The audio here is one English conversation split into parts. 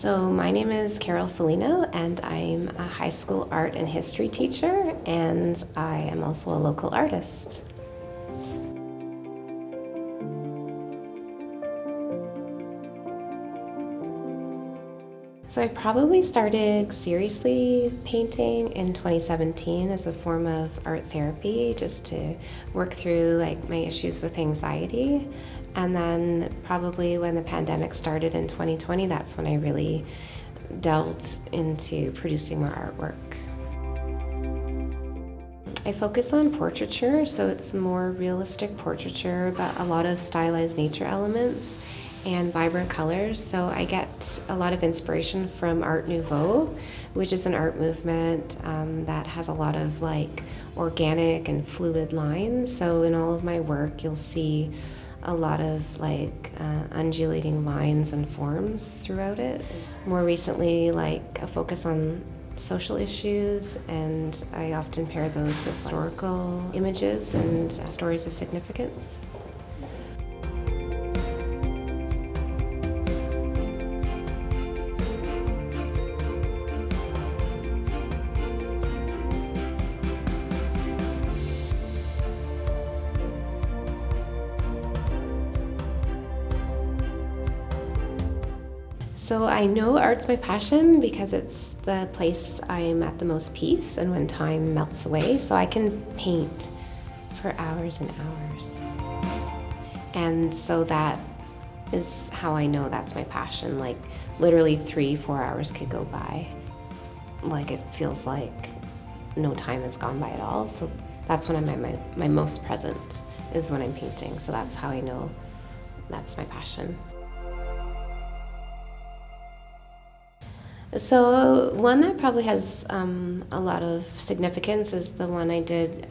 So my name is Carol Folino, and I'm a high school art and history teacher, and I am also a local artist. So I probably started seriously painting in 2017 as a form of art therapy, just to work through my issues with anxiety. And then probably when the pandemic started in 2020, that's when I really delved into producing more artwork. I focus on portraiture, so it's more realistic portraiture, but a lot of stylized nature elements and vibrant colors. So I get a lot of inspiration from Art Nouveau, which is an art movement that has a lot of organic and fluid lines. So in all of my work, you'll see a lot of undulating lines and forms throughout it. More recently, a focus on social issues, and I often pair those with historical images and stories of significance. So I know art's my passion because it's the place I'm at the most peace and when time melts away. So I can paint for hours and hours. And so that is how I know that's my passion. Literally 3-4 hours could go by. It feels like no time has gone by at all. So that's when I'm at my most present, is when I'm painting. So that's how I know that's my passion. So one that probably has a lot of significance is the one I did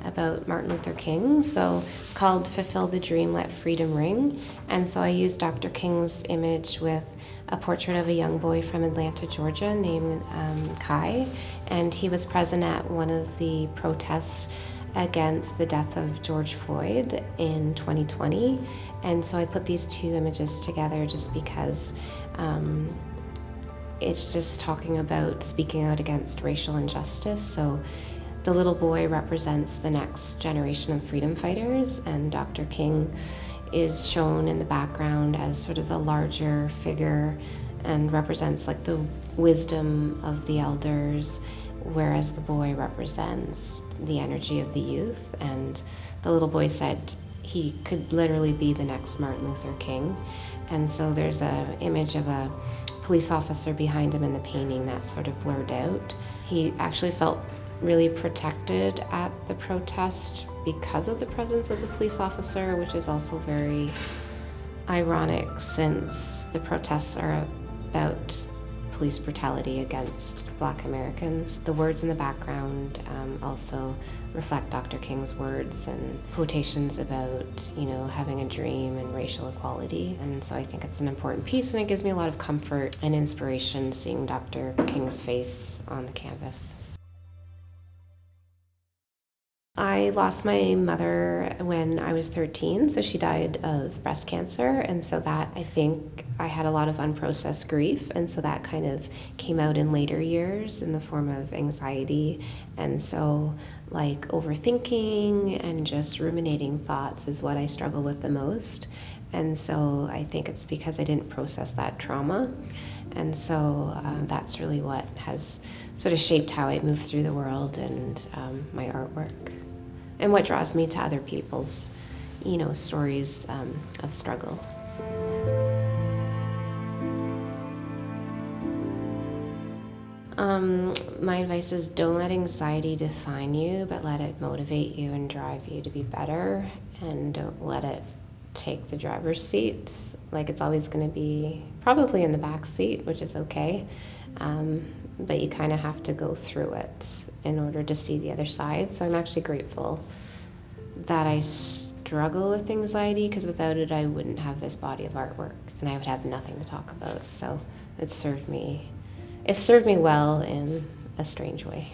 about Martin Luther King. So it's called Fulfill the Dream, Let Freedom Ring. And so I used Dr. King's image with a portrait of a young boy from Atlanta, Georgia named Kai. And he was present at one of the protests against the death of George Floyd in 2020. And so I put these two images together just because it's just talking about speaking out against racial injustice. So the little boy represents the next generation of freedom fighters, and Dr. King is shown in the background as sort of the larger figure and represents the wisdom of the elders, whereas the boy represents the energy of the youth. And the little boy said he could literally be the next Martin Luther King. And so there's an image of a police officer behind him in the painting that's sort of blurred out. He actually felt really protected at the protest because of the presence of the police officer, which is also very ironic since the protests are about police brutality against Black Americans. The words in the background also reflect Dr. King's words and quotations about, having a dream and racial equality. And so I think it's an important piece, and it gives me a lot of comfort and inspiration seeing Dr. King's face on the canvas. I lost my mother when I was 13, so she died of breast cancer, and so that, I think, I had a lot of unprocessed grief, and so that kind of came out in later years in the form of anxiety, and so overthinking and just ruminating thoughts is what I struggle with the most, and so I think it's because I didn't process that trauma, and so that's really what has sort of shaped how I move through the world and my artwork. And what draws me to other people's, stories of struggle. My advice is don't let anxiety define you, but let it motivate you and drive you to be better, and don't let it take the driver's seat. It's always going to be probably in the back seat, which is okay, but you kind of have to go through it in order to see the other side. So I'm actually grateful that I struggle with anxiety, because without it I wouldn't have this body of artwork and I would have nothing to talk about. So it served me well in a strange way.